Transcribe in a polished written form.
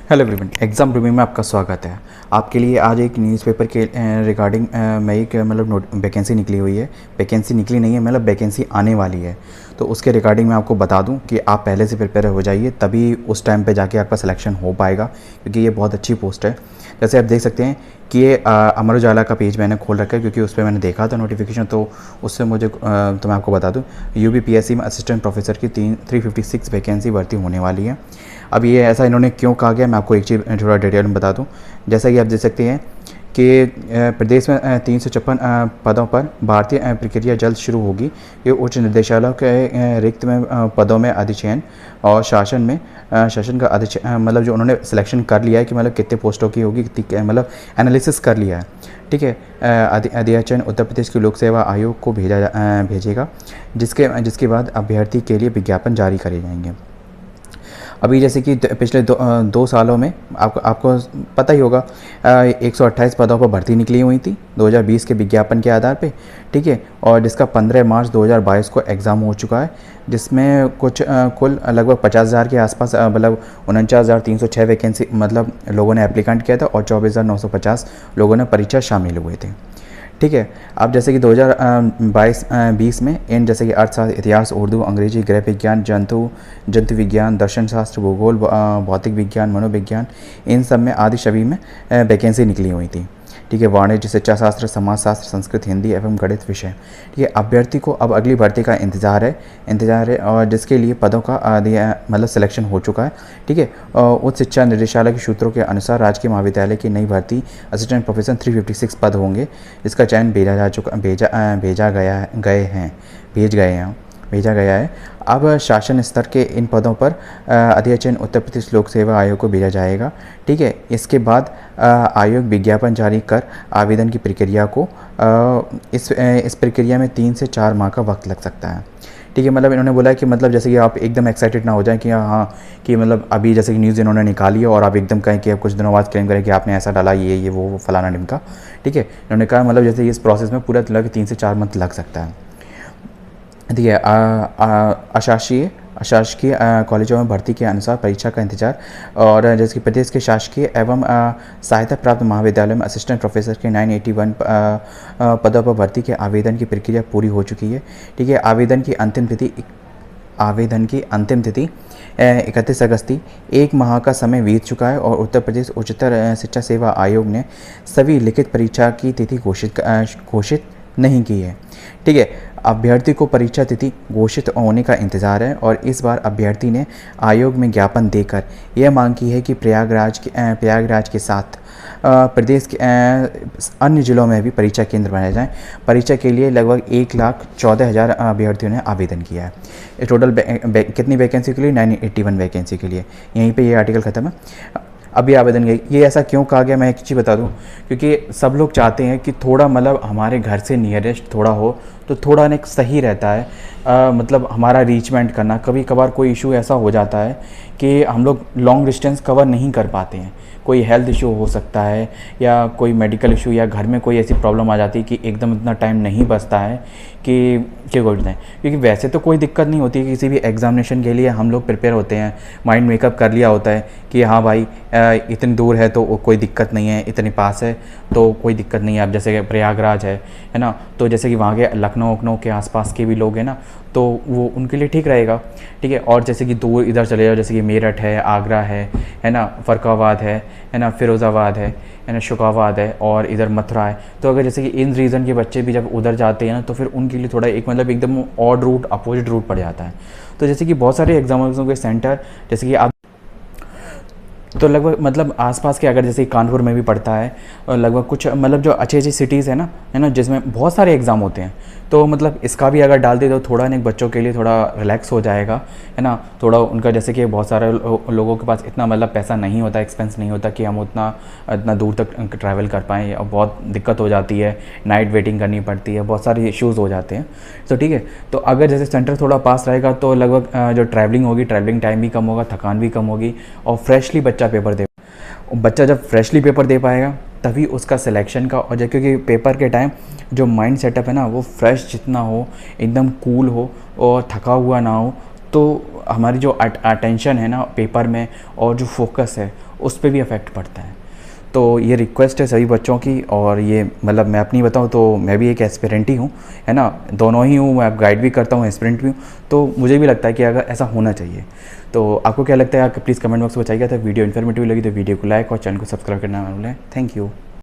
Hello everyone, exam review में आपका स्वागत है। आपके लिए आज एक न्यूज़पेपर के रिगार्डिंग में एक मतलब वैकेंसी निकली हुई है। वैकेंसी निकली नहीं है, मतलब वैकेंसी आने वाली है। तो उसके रिगार्डिंग मैं आपको बता दूं कि आप पहले से प्रिपेयर हो जाइए, तभी उस टाइम पे जाके आपका सिलेक्शन हो पाएगा, क्योंकि ये बहुत अच्छी पोस्ट है। जैसे आप देख सकते हैं कि ये अमर उजाला का पेज मैंने खोल रखा है, क्योंकि उस पर मैंने देखा था नोटिफिकेशन, तो उससे मुझे तो मैं आपको बता दूँ, UPPSC में असिस्टेंट प्रोफेसर की 356 वैकेंसी भर्ती होने वाली है। अब ये ऐसा इन्होंने क्यों कहा गया, मैं आपको एक चीज़ थोड़ा डिटेल में बता दूं। जैसा कि आप देख सकते हैं कि प्रदेश में 356 पदों पर भारतीय प्रक्रिया जल्द शुरू होगी। ये उच्च निर्देशालय के रिक्त में पदों में अधिचयन और शासन का अधिचयन, मतलब जो उन्होंने सिलेक्शन कर लिया है कि मतलब कितने पोस्टों की होगी, कितनी मतलब एनालिसिस कर लिया है। ठीक है, अधिचयन उत्तर प्रदेश के लोक सेवा आयोग को भेजेगा, जिसके बाद अभ्यर्थी के लिए विज्ञापन जारी करे जाएंगे। अभी जैसे कि पिछले दो सालों में आपको पता ही होगा, 128 पदों पर भर्ती निकली हुई थी 2020 के विज्ञापन के आधार पे। ठीक है, और जिसका 15 मार्च 2022 को एग्ज़ाम हो चुका है, जिसमें कुछ कुल लगभग 50,000 के आसपास, मतलब 49,306 वैकेंसी मतलब लोगों ने एप्लीकेंट किया था, और 24,950 लोगों ने परीक्षा शामिल हुए थे। ठीक है, अब जैसे कि 2022-20 में इन जैसे कि अर्थशास्त्र, इतिहास, उर्दू, अंग्रेजी, गृह विज्ञान, जंतु विज्ञान, दर्शन शास्त्र, भूगोल, भौतिक विज्ञान, मनोविज्ञान, इन सब में आदि सभी में वैकेंसी निकली हुई थी। ठीक है, वाणिज्य, शिक्षा शास्त्र, समाज शास्त्र, संस्कृत, हिंदी एवं गणित विषय। ठीक है, अभ्यर्थी को अब अगली भर्ती का इंतजार है, और जिसके लिए पदों का मतलब सिलेक्शन हो चुका है। ठीक है, उच्च शिक्षा निदेशालय के सूत्रों के अनुसार राजकीय महाविद्यालय की नई भर्ती असिस्टेंट प्रोफेसर 356 पद होंगे, जिसका चयन भेजा गया है। अब शासन स्तर के इन पदों पर अधिचयन उत्तर प्रदेश लोक सेवा आयोग को भेजा जाएगा। ठीक है, इसके बाद आयोग विज्ञापन जारी कर आवेदन की प्रक्रिया को इस प्रक्रिया में 3 से 4 माह का वक्त लग सकता है। ठीक है, मतलब इन्होंने बोला है कि मतलब जैसे कि आप एकदम एक्साइटेड ना हो जाएं कि हाँ कि मतलब अभी जैसे कि न्यूज़ इन्होंने निकाली है और आप एकदम कहें कि कुछ दिनों बाद क्लेम करें कि आपने ऐसा डाला, ये वो फलाना ढिमका। ठीक है, इन्होंने कहा मतलब जैसे इस प्रोसेस में पूरा मतलब 3 से 4 मंथ लग सकता है। ठीक है, अशासकीय कॉलेजों में भर्ती के अनुसार परीक्षा का इंतजार, और जैसे कि प्रदेश के शासकीय एवं सहायता प्राप्त महाविद्यालय में असिस्टेंट प्रोफेसर के 981 पदों पर भर्ती के आवेदन की प्रक्रिया पूरी हो चुकी है। ठीक है, आवेदन की अंतिम तिथि 31 अगस्त थी। 1 माह का समय बीत चुका है, और उत्तर प्रदेश उच्चतर शिक्षा सेवा आयोग ने सभी लिखित परीक्षा की तिथि घोषित नहीं की है। ठीक है, अभ्यर्थी को परीक्षा तिथि घोषित होने का इंतज़ार है, और इस बार अभ्यर्थी ने आयोग में ज्ञापन देकर यह मांग की है कि प्रयागराज के साथ प्रदेश के अन्य जिलों में भी परीक्षा केंद्र बनाए जाएं। परीक्षा के लिए लगभग 1,14,000 अभ्यर्थियों ने आवेदन किया है। टोटल कितनी वैकेंसी के लिए? 981 वैकेंसी के लिए। यहीं पे ये आर्टिकल ख़त्म है। अभी आवेदन गई, ये ऐसा क्यों कहा गया, मैं एक चीज़ बता दूं, क्योंकि सब लोग चाहते हैं कि थोड़ा मतलब हमारे घर से नियरेस्ट थोड़ा हो, तो थोड़ा ना सही रहता है। मतलब हमारा रीचमेंट करना, कभी कभार कोई इशू ऐसा हो जाता है कि हम लोग लॉन्ग डिस्टेंस कवर नहीं कर पाते हैं। कोई हेल्थ इशू हो सकता है, या कोई मेडिकल इशू, या घर में कोई ऐसी प्रॉब्लम आ जाती है कि एकदम इतना टाइम नहीं बचता है कि क्या बोलते हैं। क्योंकि वैसे तो कोई दिक्कत नहीं होती है, किसी भी एग्जामिनेशन के लिए हम लोग प्रिपेयर होते हैं, माइंड मेकअप कर लिया होता है कि हाँ भाई इतनी दूर है तो कोई दिक्कत नहीं है, इतने पास है तो कोई दिक्कत नहीं है। अब जैसे प्रयागराज है ना, तो जैसे कि वहाँ के लखनऊ के आसपास के भी लोग हैं ना, तो वो उनके लिए ठीक रहेगा। ठीक है, और जैसे कि दूर इधर चले जाओ, जैसे कि मेरठ है, आगरा है ना, फ़रुखाबाद है ना, फिरोज़ाबाद है ना, शुकाबाद है, और इधर मथुरा है। तो अगर जैसे कि इन रीजन के बच्चे भी जब उधर जाते हैं ना, तो फिर उनके लिए थोड़ा एक मतलब एकदम ऑड रूट, अपोजिट रूट पड़ जाता है। तो जैसे कि बहुत सारे एग्जाम्स के सेंटर, जैसे कि आप तो लगभग मतलब आसपास के, अगर जैसे कानपुर में भी पड़ता है, और लगभग कुछ मतलब जो अच्छी सिटीज़ है ना, जिसमें बहुत सारे एग्ज़ाम होते हैं, तो मतलब इसका भी अगर डाल दे तो थोड़ा ना बच्चों के लिए थोड़ा रिलैक्स हो जाएगा, है ना। थोड़ा उनका जैसे कि बहुत सारे लोगों के पास इतना मतलब पैसा नहीं होता, एक्सपेंस नहीं होता कि हम इतना दूर तक ट्रैवल कर पाएँ, और बहुत दिक्कत हो जाती है, नाइट वेटिंग करनी पड़ती है, बहुत सारे इश्यूज़ हो जाते हैं। तो ठीक है, तो अगर जैसे सेंटर थोड़ा पास रहेगा तो लगभग जो ट्रैवलिंग होगी, ट्रैवलिंग टाइम भी कम होगा, थकान भी कम होगी, और फ्रेशली बच्चा जब फ्रेशली पेपर दे पाएगा तभी उसका सिलेक्शन का, और जब क्योंकि पेपर के टाइम जो माइंड सेटअप है ना, वो फ्रेश जितना हो, एकदम कूल हो और थका हुआ ना हो, तो हमारी जो अटेंशन है ना पेपर में और जो फोकस है उस पर भी अफेक्ट पड़ता है। तो ये रिक्वेस्ट है सभी बच्चों की, और ये मतलब मैं अपनी बताऊँ तो मैं भी एक एस्पिरेंट ही हूँ, है ना, दोनों ही हूँ, मैं गाइड भी करता हूँ, एस्पिरेंट भी हूँ, तो मुझे भी लगता है कि अगर ऐसा होना चाहिए। तो आपको क्या लगता है, आप प्लीज़ कमेंट बॉक्स में बताइएगा। तो वीडियो इन्फॉर्मेटिव लगी तो वीडियो को लाइक और चैनल को सब्सक्राइब करना ना भूलें। Thank you.